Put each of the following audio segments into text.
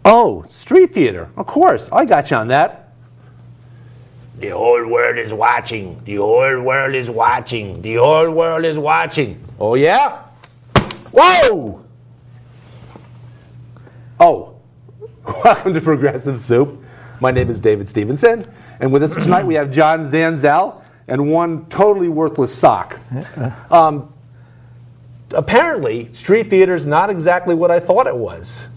Oh, street theater. Of course. I got you on that. The whole world is watching. The whole world is watching. The whole world is watching. Oh, yeah? Whoa! Oh, welcome to Progressive Soup. My name is David Stevenson, and with us tonight we have John Zanzal and one totally worthless sock. Apparently, street theater is not exactly what I thought it was.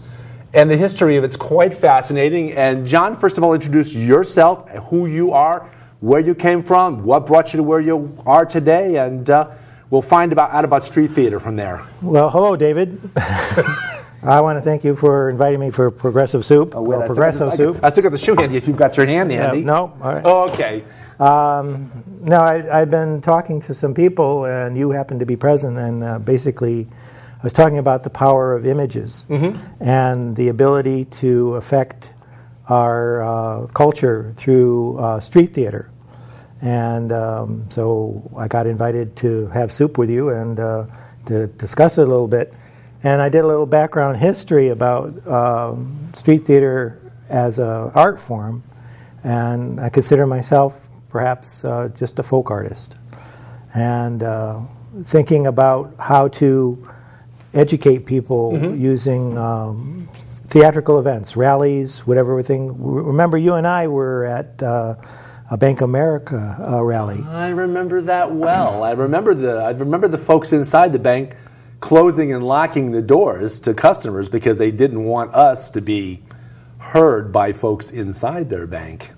And the history of it's quite fascinating. And John, first of all, introduce yourself, who you are, where you came from, what brought you to where you are today, and we'll find out about street theater from there. Well, hello, David. I want to thank you for inviting me for Progressive Soup. Oh, wait, Progressive Soup. I still got the shoe handy if you've got your hand handy. No. All right. Oh, okay. No, I've been talking to some people, and you happened to be present, and basically I was talking about the power of images and the ability to affect our culture through street theater. And so I got invited to have soup with you and to discuss it a little bit. And I did a little background history about street theater as an art form, and I consider myself perhaps just a folk artist. And thinking about how to educate people using theatrical events, rallies, whatever thing. Remember, you and I were at a Bank of America rally. I remember that well. I remember the folks inside the bank closing and locking the doors to customers because they didn't want us to be heard by folks inside their bank.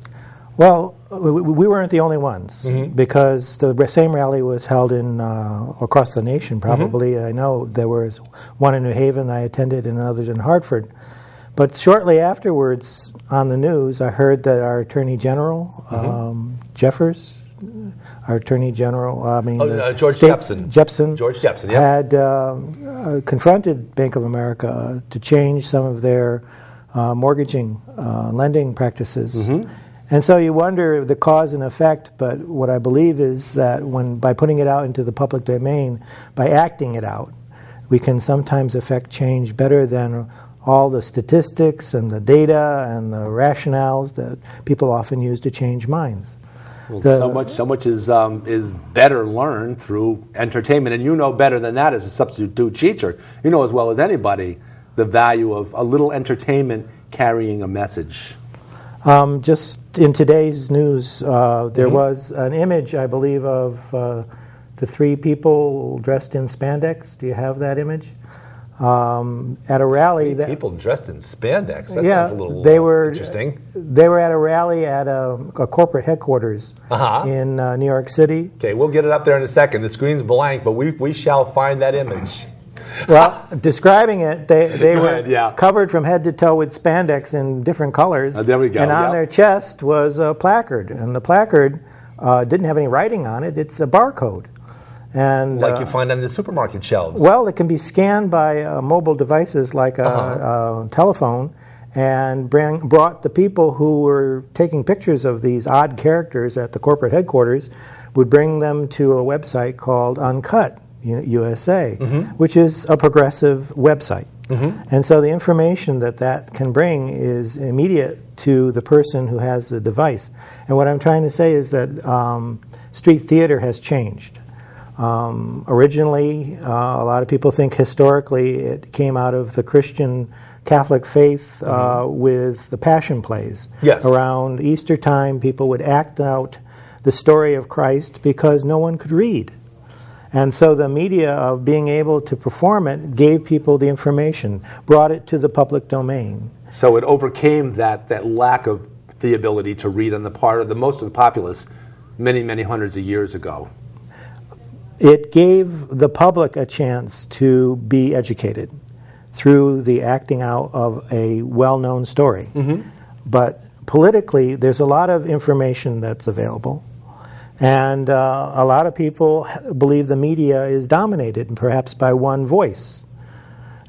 Well, we weren't the only ones because the same rally was held in across the nation, probably. I know there was one in New Haven I attended and another in Hartford. But shortly afterwards on the news, I heard that our Attorney General, Jeffers, our Attorney General, George Jepsen. George Jepsen, yeah. Had confronted Bank of America to change some of their mortgaging, lending practices. And so you wonder the cause and effect, but what I believe is that by putting it out into the public domain, by acting it out, we can sometimes affect change better than all the statistics and the data and the rationales that people often use to change minds. Well, so much is better learned through entertainment, and you know better than that as a substitute teacher. You know as well as anybody the value of a little entertainment carrying a message. Just in today's news, there was an image, I believe, of the three people dressed in spandex. Do you have that image? At a rally. People dressed in spandex? That sounds a little interesting. They were at a rally at a corporate headquarters in New York City. Okay, we'll get it up there in a second. The screen's blank, but we shall find that image. Well, describing it, they were covered from head to toe with spandex in different colors. There we go. And on their chest was a placard. And the placard didn't have any writing on it. It's a barcode. And like you find on the supermarket shelves. Well, it can be scanned by mobile devices like a telephone and brought the people who were taking pictures of these odd characters at the corporate headquarters, would bring them to a website called Uncut USA, which is a progressive website. And so the information that can bring is immediate to the person who has the device. And what I'm trying to say is that street theater has changed. Originally, a lot of people think historically it came out of the Christian Catholic faith with the Passion plays. Yes. Around Easter time, people would act out the story of Christ because no one could read. And so the media of being able to perform it gave people the information, brought it to the public domain. So it overcame that lack of the ability to read on the part of most of the populace many, many hundreds of years ago. It gave the public a chance to be educated through the acting out of a well-known story. But politically, there's a lot of information that's available. And a lot of people believe the media is dominated, perhaps by one voice.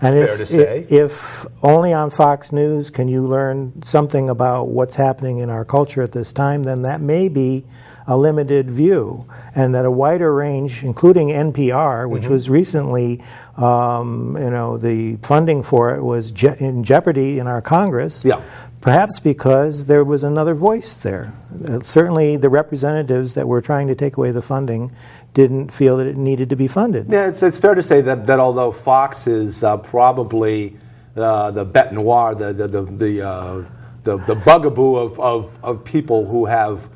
And Fair to say. If only on Fox News can you learn something about what's happening in our culture at this time, then that may be a limited view, and that a wider range, including NPR, which was recently, the funding for it was in jeopardy in our Congress. Yeah. Perhaps because there was another voice there. Certainly the representatives that were trying to take away the funding didn't feel that it needed to be funded. Yeah, it's fair to say that although Fox is probably the bête noire, the bugaboo of people who have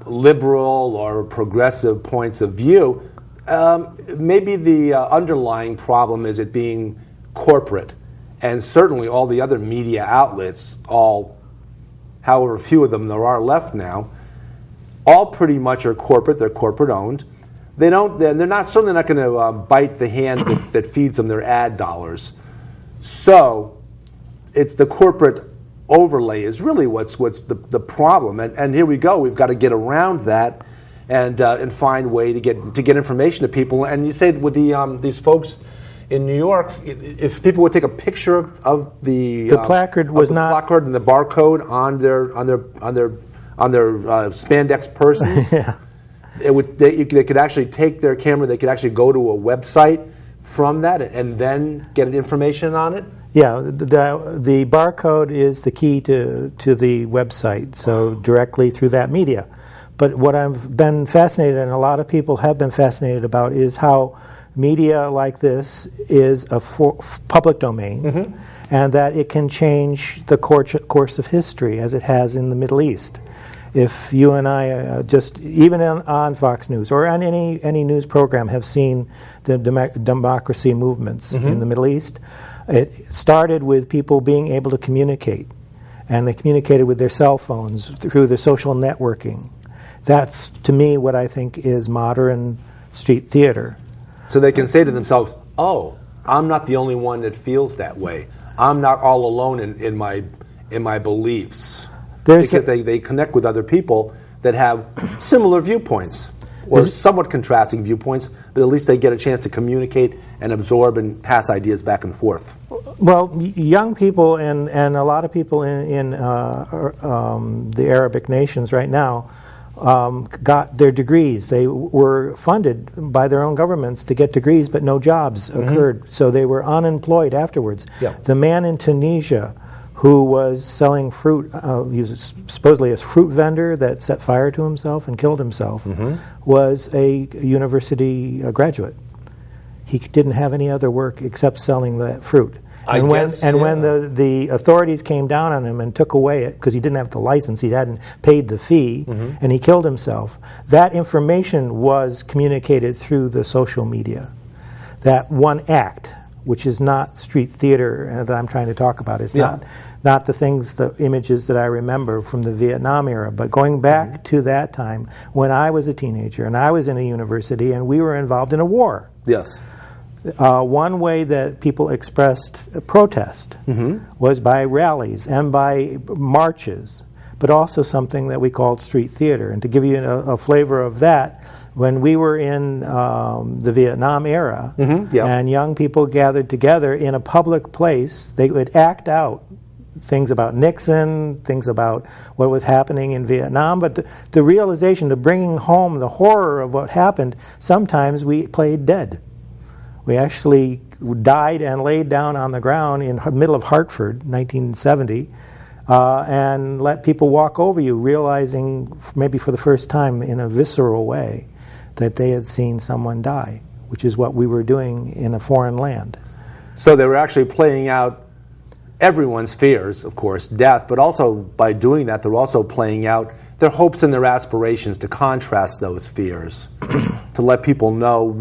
liberal or progressive points of view, maybe the underlying problem is it being corporate. And certainly all the other media outlets, however few of them there are left now, all pretty much are corporate. They're corporate owned. They're certainly not going to bite the hand that feeds them their ad dollars. So it's the corporate overlay is really what's the problem. And here we go. We've got to get around that and find a way to get information to people. And you say with these folks in New York, if people would take a picture of the placard was not placard and the barcode on their spandex persons, yeah. They could actually take their camera. They could actually go to a website from that and then get information on it. Yeah, the barcode is the key to the website, so directly through that media. But what I've been fascinated, and a lot of people have been fascinated about, is how media like this is a public domain, and that it can change the course of history, as it has in the Middle East. If you and I even on Fox News or on any news program have seen the democracy movements in the Middle East, it started with people being able to communicate, and they communicated with their cell phones through the social networking. That's, to me, what I think is modern street theater. So they can say to themselves, "Oh, I'm not the only one that feels that way. I'm not all alone in my beliefs." Because they connect with other people that have similar viewpoints or somewhat contrasting viewpoints, but at least they get a chance to communicate and absorb and pass ideas back and forth. Well, young people and a lot of people in the Arabic nations right now got their degrees. They were funded by their own governments to get degrees, but no jobs occurred, so they were unemployed afterwards. Yeah. The man in Tunisia who was selling fruit, he was supposedly a fruit vendor that set fire to himself and killed himself, was a university graduate. He didn't have any other work except selling that fruit. And when the authorities came down on him and took away it, because he didn't have the license, he hadn't paid the fee, and he killed himself, that information was communicated through the social media. That one act, which is not street theater that I'm trying to talk about, is not the images that I remember from the Vietnam era, but going back to that time when I was a teenager and I was in a university and we were involved in a war. Yes. One way that people expressed protest was by rallies and by marches, but also something that we called street theater. And to give you a flavor of that, when we were in the Vietnam era and young people gathered together in a public place, they would act out things about Nixon, things about what was happening in Vietnam, but the realization of bringing home the horror of what happened, sometimes we played dead. We actually died and laid down on the ground in the middle of Hartford, 1970, and let people walk over you, realizing maybe for the first time in a visceral way that they had seen someone die, which is what we were doing in a foreign land. So they were actually playing out everyone's fears, of course, death, but also by doing that, they're also playing out their hopes and their aspirations to contrast those fears, to let people know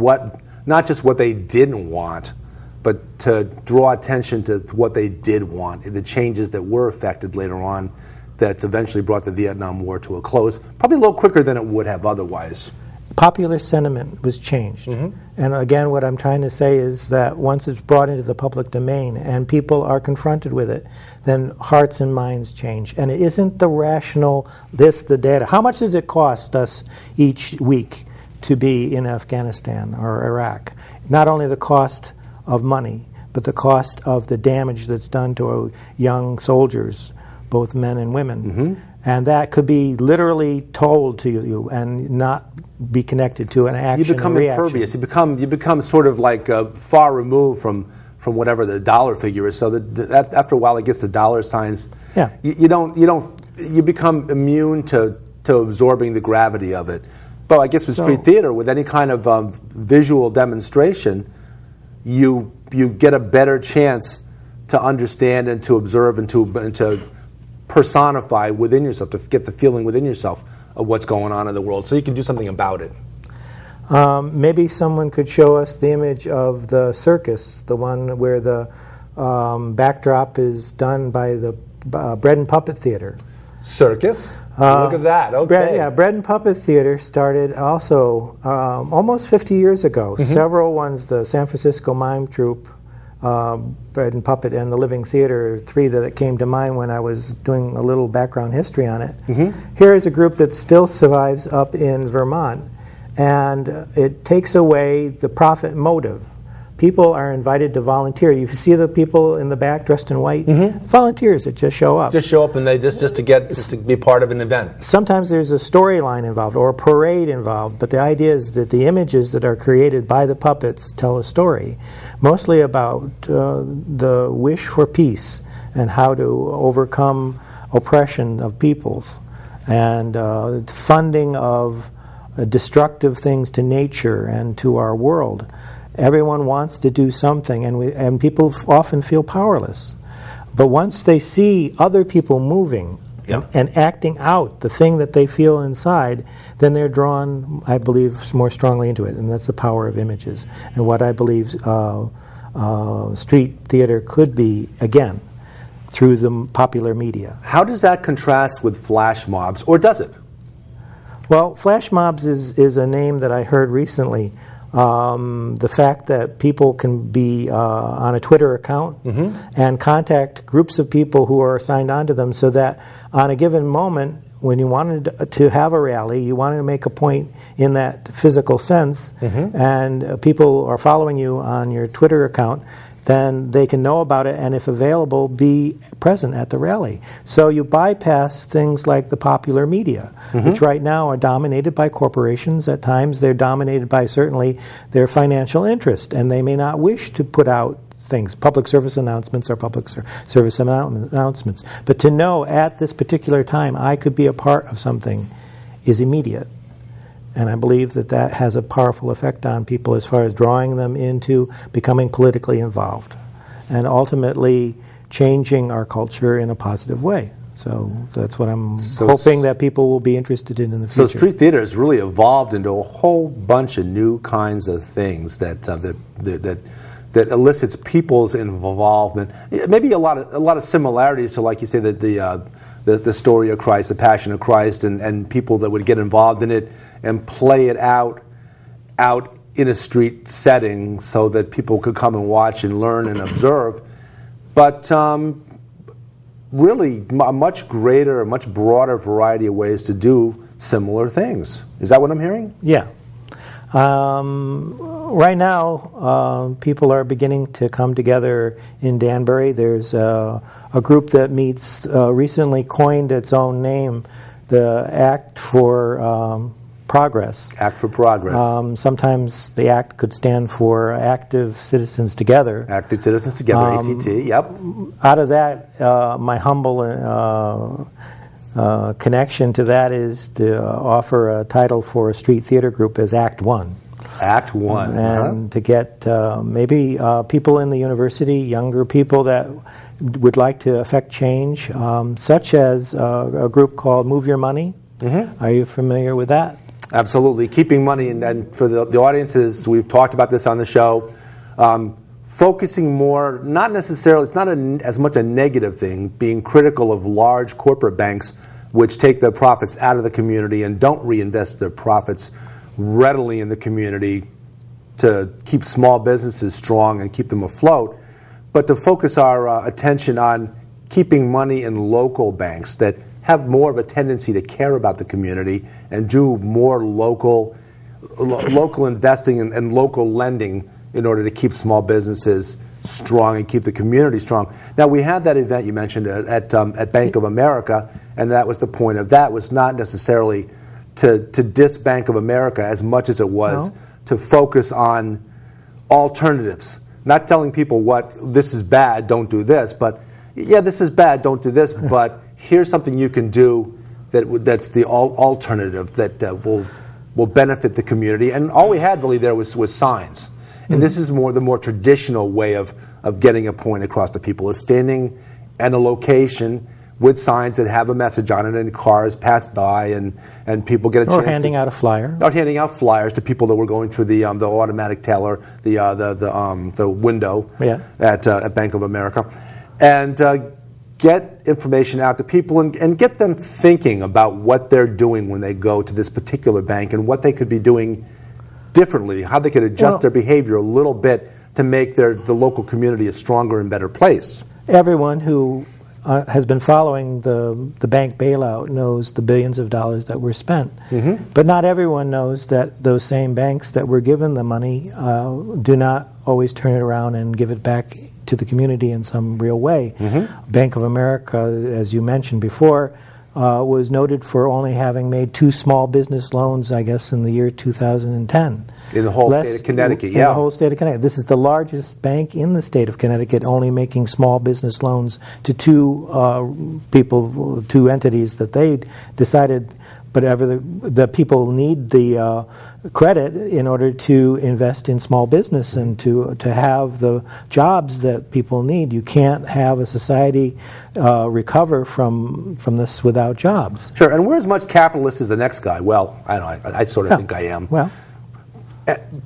not just what they didn't want, but to draw attention to what they did want, the changes that were affected later on that eventually brought the Vietnam War to a close, probably a little quicker than it would have otherwise. Popular sentiment was changed. And again, what I'm trying to say is that once it's brought into the public domain and people are confronted with it, then hearts and minds change. And it isn't the rational, the data. How much does it cost us each week to be in Afghanistan or Iraq? Not only the cost of money, but the cost of the damage that's done to young soldiers, both men and women. And that could be literally told to you and not be connected to an action. You become impervious. You become sort of like far removed from whatever the dollar figure is. So that after a while, it gets the dollar signs. Yeah. You become immune to absorbing the gravity of it. But I guess with street theater, with any kind of visual demonstration, you get a better chance to understand and to observe and to personify within yourself, to get the feeling within yourself of what's going on in the world, so you can do something about it. Maybe someone could show us the image of the circus, the one where the backdrop is done by the Bread and Puppet Theater. Circus? Look at that. Okay. Bread and Puppet Theater started also almost 50 years ago. Several ones, the San Francisco Mime Troupe, Bread and Puppet, and the Living Theater, three that came to mind when I was doing a little background history on it. Here is a group that still survives up in Vermont, and it takes away the profit motive. People are invited to volunteer. You see the people in the back dressed in white? Volunteers that just show up. Just show up and they just to be part of an event. Sometimes there's a storyline involved or a parade involved, but the idea is that the images that are created by the puppets tell a story, mostly about the wish for peace and how to overcome oppression of peoples and funding of destructive things to nature and to our world. Everyone wants to do something, and people often feel powerless. But once they see other people moving and acting out the thing that they feel inside, then they're drawn, I believe, more strongly into it, and that's the power of images. And what I believe street theater could be, again, through the popular media. How does that contrast with flash mobs, or does it? Well, flash mobs is a name that I heard recently. The fact that people can be on a Twitter account and contact groups of people who are signed on to them, so that on a given moment when you wanted to have a rally, you wanted to make a point in that physical sense, and people are following you on your Twitter account, then they can know about it and, if available, be present at the rally. So you bypass things like the popular media, which right now are dominated by corporations. At times they're dominated by, certainly, their financial interest, and they may not wish to put out things. Public service announcements are public service announcements. But to know at this particular time I could be a part of something is immediate. And I believe that that has a powerful effect on people as far as drawing them into becoming politically involved and ultimately changing our culture in a positive way. So that's what I'm hoping that people will be interested in the future. So street theater has really evolved into a whole bunch of new kinds of things that elicits people's involvement. Maybe a lot of similarities to, like you say, that the story of Christ, the Passion of Christ, and people that would get involved in it and play it out in a street setting so that people could come and watch and learn and observe. But really a much greater, much broader variety of ways to do similar things. Is that what I'm hearing? Yeah. Right now, people are beginning to come together in Danbury. There's a group that meets, recently coined its own name, the Act for Progress. Act for Progress. Sometimes the ACT could stand for Active Citizens Together. Active Citizens Together, ACT, yep. Out of that, my humble connection to that is to offer a title for a street theater group as Act 1. Act 1. And to get maybe people in the university, younger people that would like to affect change, such as a group called Move Your Money. Are you familiar with that? Absolutely. Keeping money, and for the audiences, we've talked about this on the show, focusing more, not necessarily, it's not as much a negative thing, being critical of large corporate banks which take their profits out of the community and don't reinvest their profits readily in the community to keep small businesses strong and keep them afloat, but to focus our attention on keeping money in local banks that have more of a tendency to care about the community and do more local investing and local lending in order to keep small businesses strong and keep the community strong. Now, we had that event you mentioned at Bank of America, and that was the point of that, was not necessarily to diss Bank of America as much as it was to focus on alternatives. Not telling people this is bad, don't do this, but yeah, this is bad, don't do this, but here's something you can do that's the alternative that will benefit the community. And all we had really there was signs. And this is the more traditional way of getting a point across to people, is standing at a location with signs that have a message on it, and cars pass by, and people get a chance. Or handing out a flyer. Or handing out flyers to people that were going through the automatic teller, the window at Bank of America, and get information out to people and get them thinking about what they're doing when they go to this particular bank and what they could be doing differently, how they could adjust their behavior a little bit to make the local community a stronger and better place. Everyone who has been following the bank bailout knows the billions of dollars that were spent. But not everyone knows that those same banks that were given the money do not always turn it around and give it back to the community in some real way. Bank of America, as you mentioned before, was noted for only having made 2 small business loans, I guess, in the year 2010. In the whole state of Connecticut, In the whole state of Connecticut. This is the largest bank in the state of Connecticut, only making small business loans to 2 entities that they decided, whatever the people need the credit in order to invest in small business and to have the jobs that people need. You can't have a society recover from this without jobs. Sure, and we're as much capitalist as the next guy. Well, I don't know, I sort of think I am. Well,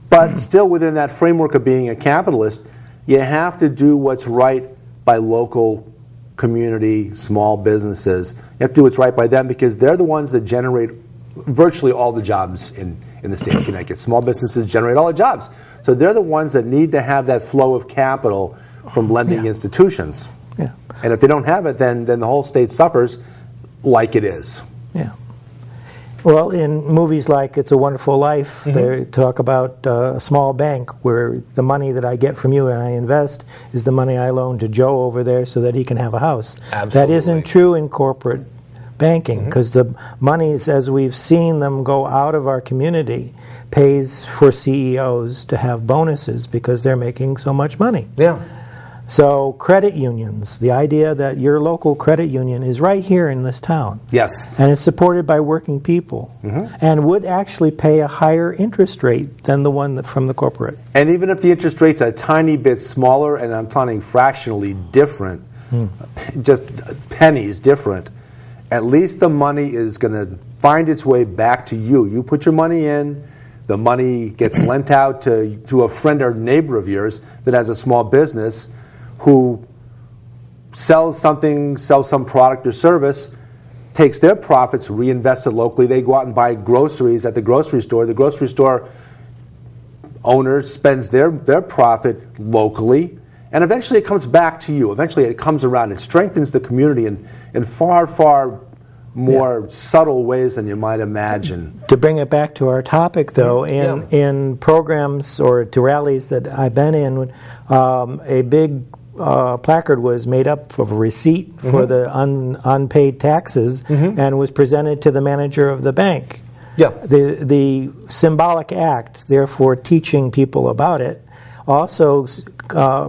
but still within that framework of being a capitalist, you have to do what's right by local community, small businesses. You have to do what's right by them because they're the ones that generate virtually all the jobs in the state of Connecticut. Small businesses generate all the jobs. So they're the ones that need to have that flow of capital from lending institutions. Yeah. And if they don't have it, then the whole state suffers like it is. Yeah. Well, in movies like It's a Wonderful Life, they talk about a small bank where the money that I get from you and I invest is the money I loan to Joe over there so that he can have a house. Absolutely. That isn't true in corporate banking because the monies, as we've seen them go out of our community, pays for CEOs to have bonuses because they're making so much money. Yeah. So credit unions, the idea that your local credit union is right here in this town. Yes. And it's supported by working people and would actually pay a higher interest rate than the one from the corporate. And even if the interest rate's a tiny bit smaller, and I'm talking fractionally different, just pennies different, at least the money is going to find its way back to you. You put your money in, the money gets lent out to a friend or neighbor of yours that has a small business who sells some product or service, takes their profits, reinvests it locally. They go out and buy groceries at the grocery store. The grocery store owner spends their profit locally, and eventually it comes back to you. Eventually it comes around. It strengthens the community in far, far more subtle ways than you might imagine. To bring it back to our topic, though, in programs or to rallies that I've been in, a big placard was made up of a receipt for the unpaid taxes and was presented to the manager of the bank. Yeah. The symbolic act, therefore teaching people about it, also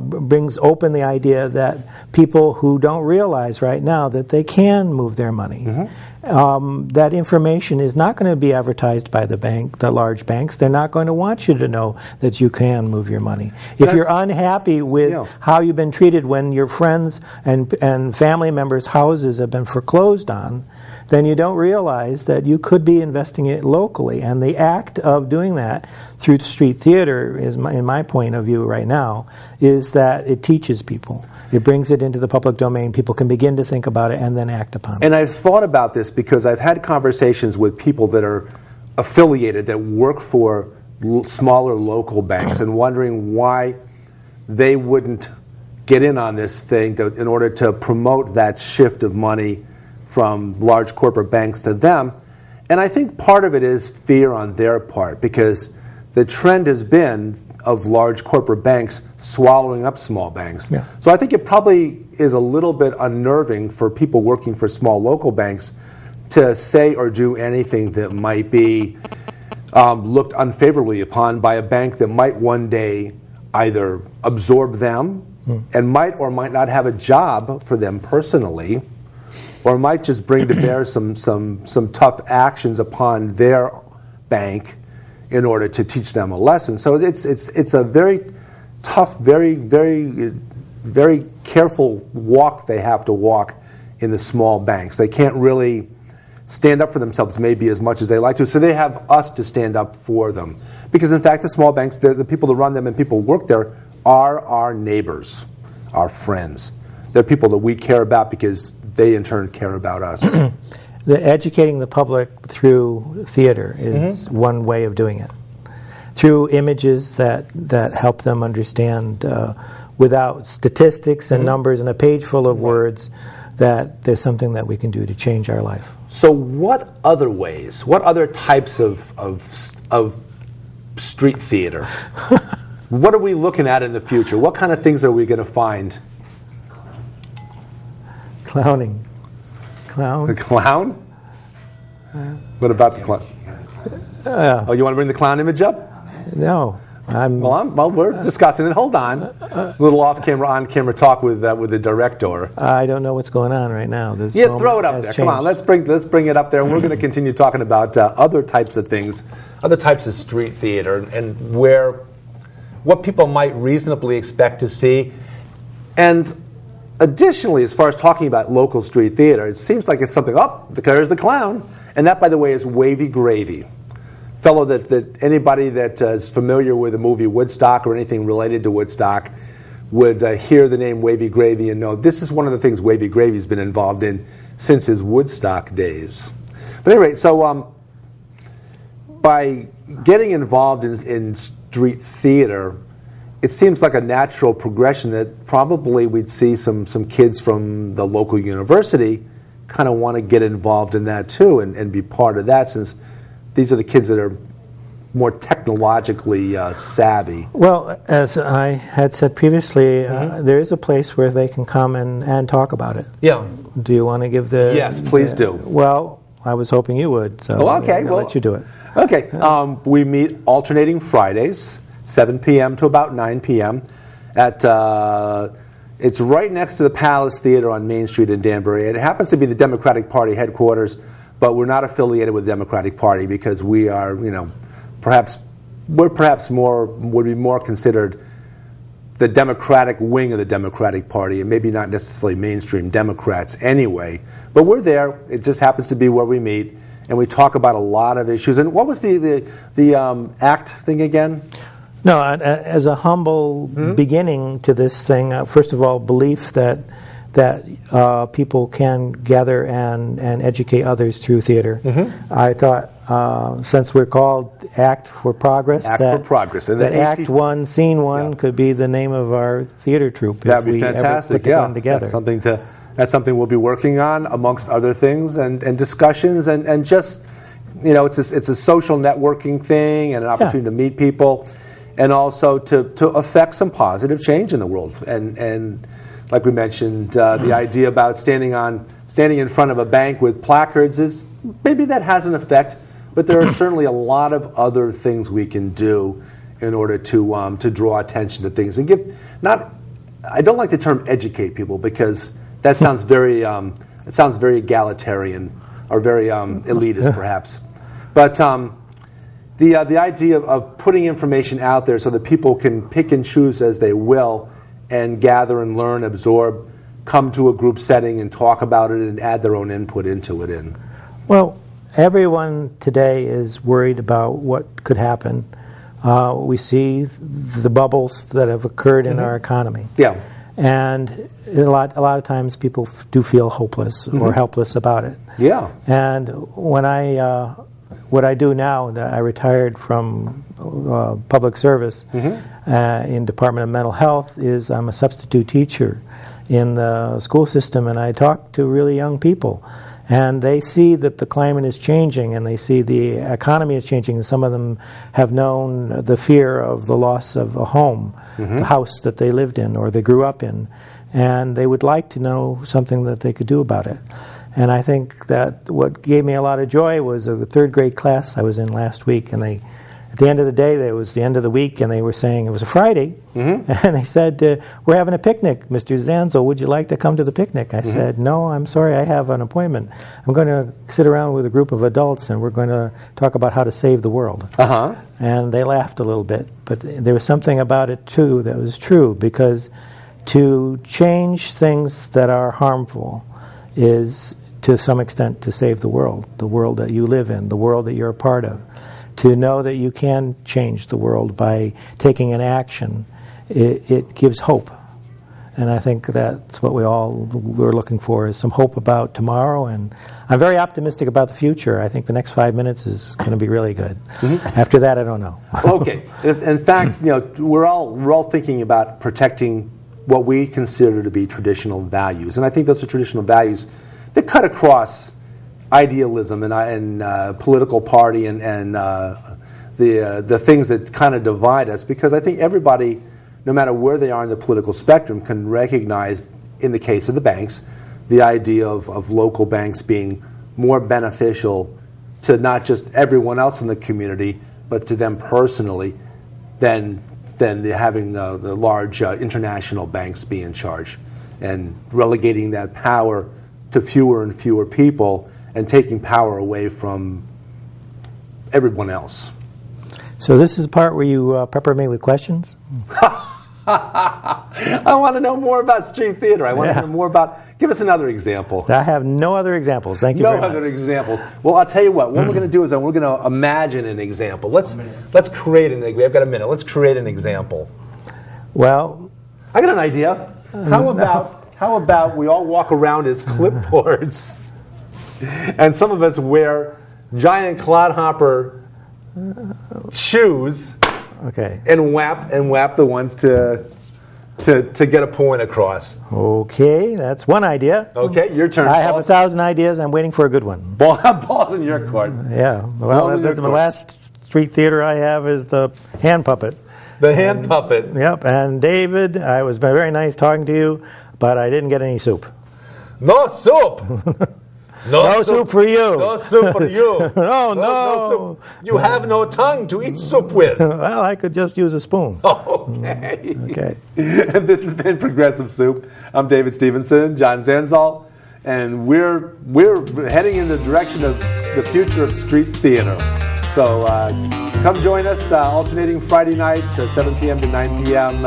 brings open the idea that people who don't realize right now that they can move their money, that information is not going to be advertised by the large banks. They're not going to want you to know that you can move your money. If you're unhappy with how you've been treated when your friends and family members' houses have been foreclosed on, then you don't realize that you could be investing it locally. And the act of doing that through street theater, in my point of view right now, is that it teaches people. It brings it into the public domain. People can begin to think about it and then act upon it. And I've thought about this because I've had conversations with people that are affiliated, that work for smaller local banks, and wondering why they wouldn't get in on this thing in order to promote that shift of money from large corporate banks to them. And I think part of it is fear on their part, because the trend has been, of large corporate banks swallowing up small banks. Yeah. So I think it probably is a little bit unnerving for people working for small local banks to say or do anything that might be looked unfavorably upon by a bank that might one day either absorb them and might or might not have a job for them personally, or might just bring to bear some tough actions upon their bank in order to teach them a lesson. So it's a very tough, very careful walk they have to walk in the small banks. They can't really stand up for themselves maybe as much as they like to, so they have us to stand up for them. Because in fact, the small banks, the people that run them and people who work there are our neighbors, our friends. They're people that we care about because they in turn care about us. Educating the public through theater is one way of doing it. Through images that help them understand without statistics and numbers and a page full of words that there's something that we can do to change our life. So what other ways, what other types of street theater? What are we looking at in the future? What kind of things are we going to find? Clowning. Clowns. The clown? What about the clown? Oh, you want to bring the clown image up? No. Well, we're discussing it. Hold on. A little off-camera, on-camera talk with the director. I don't know what's going on right now. This yeah, throw it up there. Changed. Come on, let's bring it up there, and we're going to continue talking about other types of things, other types of street theater, and what people might reasonably expect to see. And additionally, as far as talking about local street theater, it seems like it's something, there's the clown. And that, by the way, is Wavy Gravy. Fellow that anybody that is familiar with the movie Woodstock or anything related to Woodstock would hear the name Wavy Gravy and know this is one of the things Wavy Gravy's been involved in since his Woodstock days. But anyway, so by getting involved in street theater, it seems like a natural progression that probably we'd see some kids from the local university kind of want to get involved in that too and be part of that, since these are the kids that are more technologically savvy. Well, as I had said previously, there is a place where they can come and talk about it. Yeah. Do you want to give the... Yes, please do. Well, I was hoping you would, so okay, I'll let you do it. Okay. We meet alternating Fridays, 7 p.m. to about 9 p.m. at... it's right next to the Palace Theater on Main Street in Danbury. It happens to be the Democratic Party headquarters, but we're not affiliated with the Democratic Party because we are, would be more considered the Democratic wing of the Democratic Party, and maybe not necessarily mainstream Democrats anyway. But we're there. It just happens to be where we meet, and we talk about a lot of issues. And what was the ACT thing again? No, as a humble beginning to this thing, first of all, belief that people can gather and educate others through theater. I thought, since we're called Act for Progress, and that Act One, Scene One could be the name of our theater troupe. That'd be fantastic. Ever together. That's something we'll be working on, amongst other things, and discussions, and just it's a social networking thing and an opportunity to meet people, and also to affect some positive change in the world. And like we mentioned, the idea about standing in front of a bank with placards is maybe that has an effect, but there are certainly a lot of other things we can do in order to draw attention to things and give. I don't like the term educate people because that sounds very egalitarian or very elitist perhaps, but the idea of putting information out there so that people can pick and choose as they will and gather and learn, absorb, come to a group setting and talk about it and add their own input into it. Well, everyone today is worried about what could happen. We see the bubbles that have occurred in our economy. Yeah. And a lot of times people do feel hopeless or helpless about it. Yeah. And when what I do now, I retired from public service in Department of Mental Health, is I'm a substitute teacher in the school system, and I talk to really young people. And they see that the climate is changing, and they see the economy is changing, and some of them have known the fear of the loss of a home, the house that they lived in or they grew up in, and they would like to know something that they could do about it. And I think that what gave me a lot of joy was a third grade class I was in last week, and they, at the end of the day, it was the end of the week, and they were saying, it was a Friday, and they said, we're having a picnic, Mr. Zanzal, would you like to come to the picnic? I said, no, I'm sorry, I have an appointment. I'm going to sit around with a group of adults, and we're going to talk about how to save the world. And they laughed a little bit, but there was something about it, too, that was true, because to change things that are harmful is, to some extent, to save the world that you live in, the world that you're a part of. To know that you can change the world by taking an action, it gives hope. And I think that's what we're looking for, is some hope about tomorrow. And I'm very optimistic about the future. I think the next 5 minutes is going to be really good. After that, I don't know. Okay. In fact, we're all thinking about protecting what we consider to be traditional values. And I think those are traditional values that cut across idealism and political party and the things that kind of divide us, because I think everybody, no matter where they are in the political spectrum, can recognize, in the case of the banks, the idea of local banks being more beneficial to not just everyone else in the community, but to them personally, than having the large international banks be in charge, and relegating that power to fewer and fewer people, and taking power away from everyone else. So this is the part where you pepper me with questions? I want to know more about street theater. I want to know more about... Give us another example. I have no other examples. Thank you very much. No other examples. Well, I'll tell you what we're going to do is we're going to imagine an example. Let's create an... We've got a minute. Let's create an example. Well... I got an idea. How about we all walk around as clipboards, and some of us wear giant clodhopper shoes, and whap the ones to get a point across. Okay, that's one idea. Okay, your turn. I have 1,000 ideas. I'm waiting for a good one. Ball's in your court. Yeah. Well, the last street theater I have is the hand puppet. The hand puppet. Yep. And David, I was very nice talking to you, but I didn't get any soup. No soup. No soup for you. No soup for you. Oh, no. No soup. You have no tongue to eat soup with. Well, I could just use a spoon. Okay. Okay. And this has been Progressive Soup. I'm David Stevenson, John Zanzal, and we're heading in the direction of the future of street theater. So come join us alternating Friday nights, 7 p.m. to 9 p.m.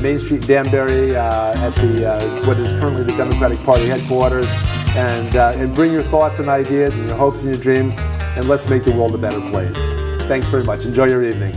Main Street, Danbury, at the what is currently the Democratic Party headquarters, and bring your thoughts and ideas and your hopes and your dreams, and let's make the world a better place. Thanks very much. Enjoy your evening.